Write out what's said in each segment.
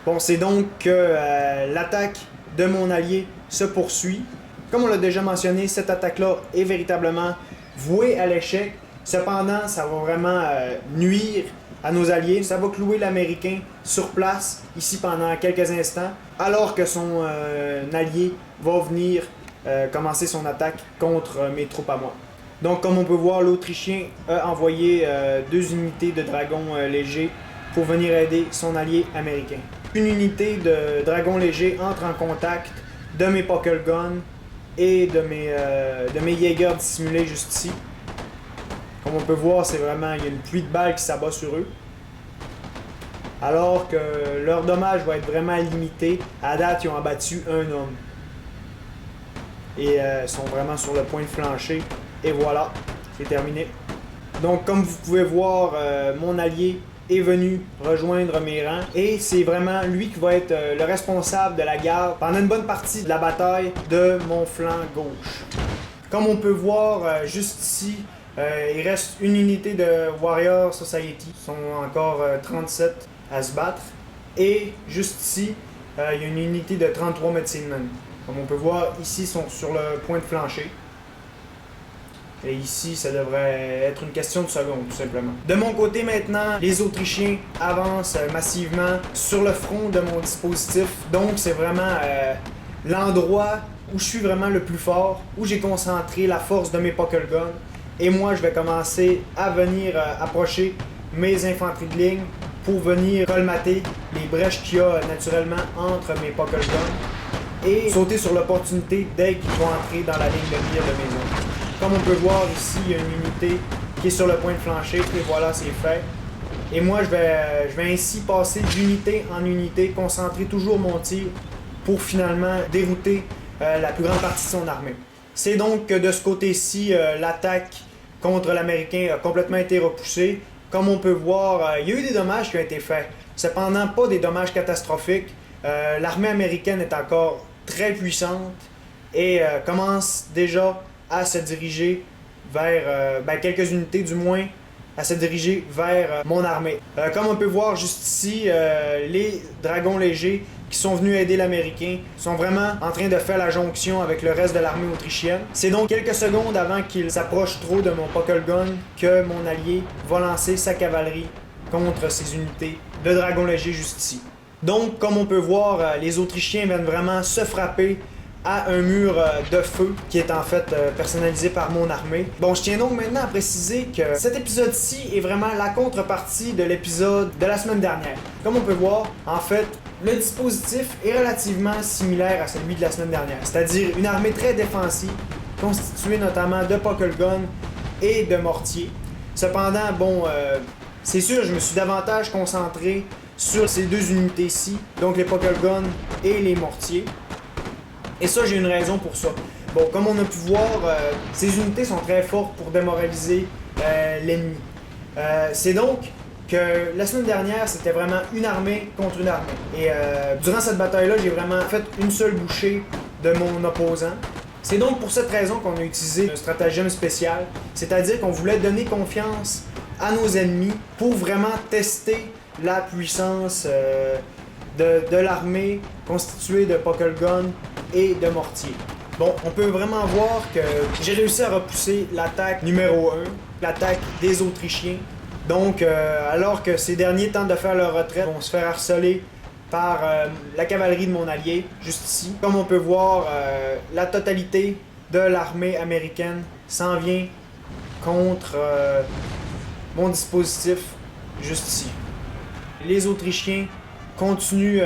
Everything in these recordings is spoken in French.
Bon, c'est donc que l'attaque de mon allié se poursuit. Comme on l'a déjà mentionné, cette attaque-là est véritablement vouée à l'échec. Cependant, ça va vraiment nuire à nos alliés. Ça va clouer l'Américain sur place, ici pendant quelques instants, alors que son allié va venir commencer son attaque contre mes troupes à moi. Donc, comme on peut voir, l'Autrichien a envoyé 2 unités de dragons légers pour venir aider son allié américain. Une unité de dragons légers entre en contact de mes Puckle Guns et de mes Jaeger dissimulés juste ici. Comme on peut voir, c'est vraiment, il y a une pluie de balles qui s'abat sur eux. Alors que leur dommage va être vraiment limité. À date, ils ont abattu un homme. Et sont vraiment sur le point de flancher. Et voilà, c'est terminé. Donc comme vous pouvez voir, mon allié est venu rejoindre mes rangs. Et c'est vraiment lui qui va être le responsable de la garde pendant une bonne partie de la bataille de mon flanc gauche. Comme on peut voir, juste ici, il reste une unité de Warrior Society. Ils sont encore 37 à se battre. Et juste ici, il y a une unité de 33 Medicine Men. Comme on peut voir, ici, ils sont sur le point de flancher. Et ici, ça devrait être une question de secondes, tout simplement. De mon côté maintenant, les Autrichiens avancent massivement sur le front de mon dispositif. Donc, c'est vraiment l'endroit où je suis vraiment le plus fort, où j'ai concentré la force de mes Puckle Guns. Et moi, je vais commencer à venir approcher mes infanteries de ligne pour venir colmater les brèches qu'il y a naturellement entre mes Puckle Guns et sauter sur l'opportunité dès qu'ils vont entrer dans la ligne de mire de mes hommes. Comme on peut voir ici, il y a une unité qui est sur le point de flancher, et voilà, c'est fait. Et moi, je vais ainsi passer d'unité en unité, concentrer toujours mon tir pour finalement dérouter la plus grande partie de son armée. C'est donc que de ce côté-ci, l'attaque contre l'Américain a complètement été repoussée. Comme on peut voir, il y a eu des dommages qui ont été faits. Cependant, pas des dommages catastrophiques. L'armée américaine est encore très puissante et commence déjà à se diriger vers, quelques unités du moins, à se diriger vers mon armée. Comme on peut voir juste ici, les dragons légers qui sont venus aider l'Américain sont vraiment en train de faire la jonction avec le reste de l'armée autrichienne. C'est donc quelques secondes avant qu'il s'approche trop de mon Puckle Gun que mon allié va lancer sa cavalerie contre ces unités de dragons légers juste ici. Donc, comme on peut voir, les Autrichiens viennent vraiment se frapper à un mur de feu qui est en fait personnalisé par mon armée. Bon, je tiens donc maintenant à préciser que cet épisode-ci est vraiment la contrepartie de l'épisode de la semaine dernière. Comme on peut voir, en fait, le dispositif est relativement similaire à celui de la semaine dernière, c'est-à-dire une armée très défensive, constituée notamment de Puckle Gun et de mortiers. Cependant, bon, c'est sûr, je me suis davantage concentré sur ces 2 unités-ci, donc les Puckle Gun et les mortiers. Et ça, j'ai une raison pour ça. Bon, comme on a pu voir, ces unités sont très fortes pour démoraliser l'ennemi. C'est donc que la semaine dernière, c'était vraiment une armée contre une armée. Et durant cette bataille-là, j'ai vraiment fait une seule bouchée de mon opposant. C'est donc pour cette raison qu'on a utilisé un stratagème spécial, c'est-à-dire qu'on voulait donner confiance à nos ennemis pour vraiment tester la puissance de l'armée constituée de Puckle Gun et de mortiers. Bon, on peut vraiment voir que j'ai réussi à repousser l'attaque numéro 1, l'attaque des Autrichiens. Donc, alors que ces derniers tentent de faire leur retraite, vont se faire harceler par la cavalerie de mon allié, juste ici. Comme on peut voir, la totalité de l'armée américaine s'en vient contre mon dispositif, juste ici. Les Autrichiens continuent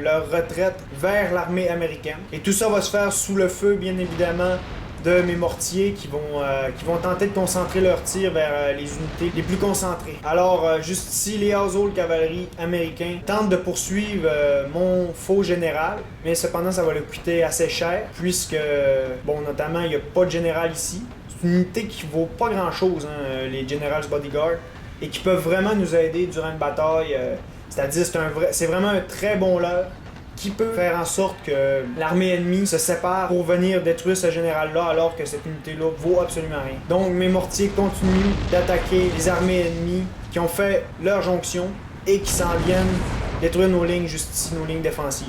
leur retraite vers l'armée américaine. Et tout ça va se faire sous le feu, bien évidemment, de mes mortiers qui vont tenter de concentrer leurs tirs vers les unités les plus concentrées. Alors, juste ici, les Household cavalerie américains tentent de poursuivre mon faux général, mais cependant, ça va le coûter assez cher, puisque, bon, notamment, il n'y a pas de général ici. C'est une unité qui vaut pas grand-chose, hein, les General's Bodyguard, et qui peuvent vraiment nous aider durant une bataille. C'est-à-dire, c'est vraiment un très bon leurre qui peut faire en sorte que l'armée ennemie se sépare pour venir détruire ce général-là alors que cette unité-là vaut absolument rien. Donc mes mortiers continuent d'attaquer les armées ennemies qui ont fait leur jonction et qui s'en viennent détruire nos lignes juste ici, nos lignes défensives.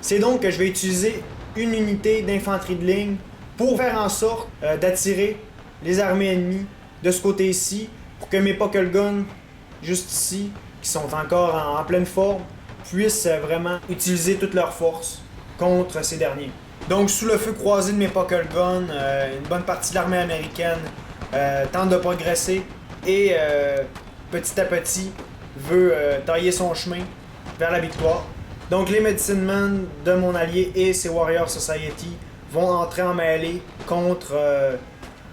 C'est donc que je vais utiliser une unité d'infanterie de ligne pour faire en sorte d'attirer les armées ennemies de ce côté-ci, pour que mes Puckle Guns, juste ici, qui sont encore en pleine forme, puissent vraiment utiliser toute leur force contre ces derniers. Donc sous le feu croisé de mes Puckle Guns, une bonne partie de l'armée américaine tente de progresser et petit à petit veut tailler son chemin vers la victoire. Donc les Medicine Men de mon allié et ses Warrior Society vont entrer en mêlée contre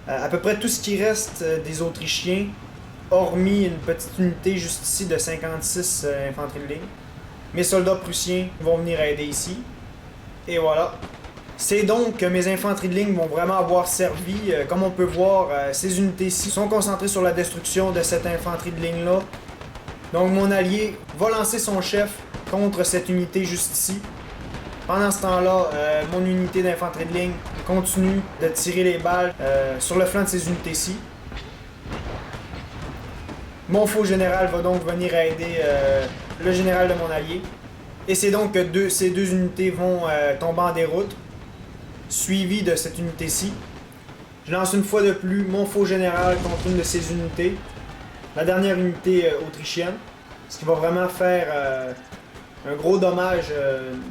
à peu près tout ce qui reste des Autrichiens, hormis une petite unité juste ici de 56 infanterie de ligne. Mes soldats prussiens vont venir aider ici. Et voilà. C'est donc que mes infanteries de ligne vont vraiment avoir servi. Comme on peut voir, ces unités-ci sont concentrées sur la destruction de cette infanterie de ligne-là. Donc mon allié va lancer son chef contre cette unité juste ici. Pendant ce temps-là, mon unité d'infanterie de ligne continue de tirer les balles sur le flanc de ces unités-ci. Mon faux général va donc venir aider le général de mon allié. Et c'est donc que ces deux unités vont tomber en déroute, suivi de cette unité-ci. Je lance une fois de plus mon faux général contre une de ces unités, la dernière unité autrichienne, ce qui va vraiment faire un gros dommage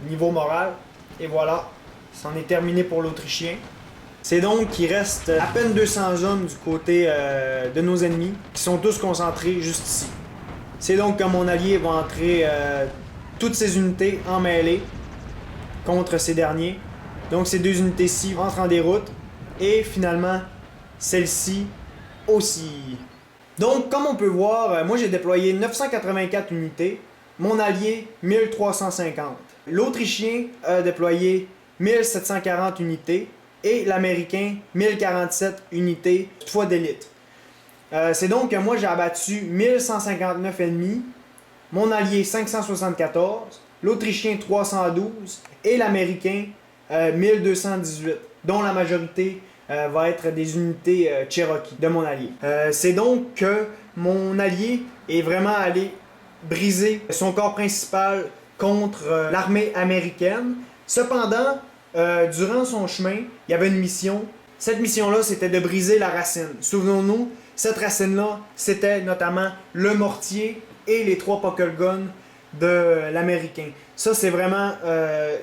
niveau moral. Et voilà, c'en est terminé pour l'Autrichien. C'est donc qu'il reste à peine 200 hommes du côté de nos ennemis, qui sont tous concentrés juste ici. C'est donc que mon allié va entrer toutes ces unités en mêlée contre ces derniers. Donc ces deux unités-ci entrent en déroute et finalement celle-ci aussi. Donc comme on peut voir, moi j'ai déployé 984 unités, mon allié 1350. L'Autrichien a déployé 1740 unités et l'Américain 1047 unités, toutefois d'élite. C'est donc que moi j'ai abattu 1159 ennemis, mon allié 574, l'Autrichien 312 et l'Américain 1218, dont la majorité va être des unités Cherokee de mon allié. C'est donc que mon allié est vraiment allé briser son corps principal contre l'armée américaine. Cependant, durant son chemin, il y avait une mission. Cette mission-là, c'était de briser la racine. Souvenons-nous, cette racine-là, c'était notamment le mortier et les 3 Puckle Guns de l'Américain. Ça, c'est vraiment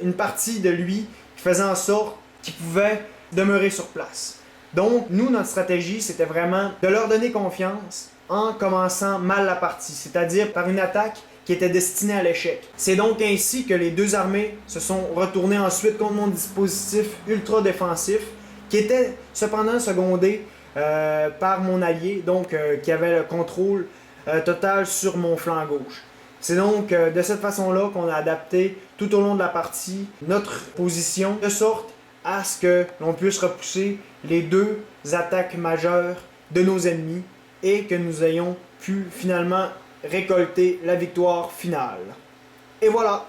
une partie de lui qui faisait en sorte qu'il pouvait demeurer sur place. Donc, nous, notre stratégie, c'était vraiment de leur donner confiance en commençant mal la partie, c'est-à-dire par une attaque qui était destinée à l'échec. C'est donc ainsi que les deux armées se sont retournées ensuite contre mon dispositif ultra défensif, qui était cependant secondé par mon allié, donc qui avait le contrôle total sur mon flanc gauche. C'est donc de cette façon-là qu'on a adapté tout au long de la partie notre position, de sorte à ce que l'on puisse repousser les deux attaques majeures de nos ennemis et que nous ayons pu finalement récolter la victoire finale. Et voilà!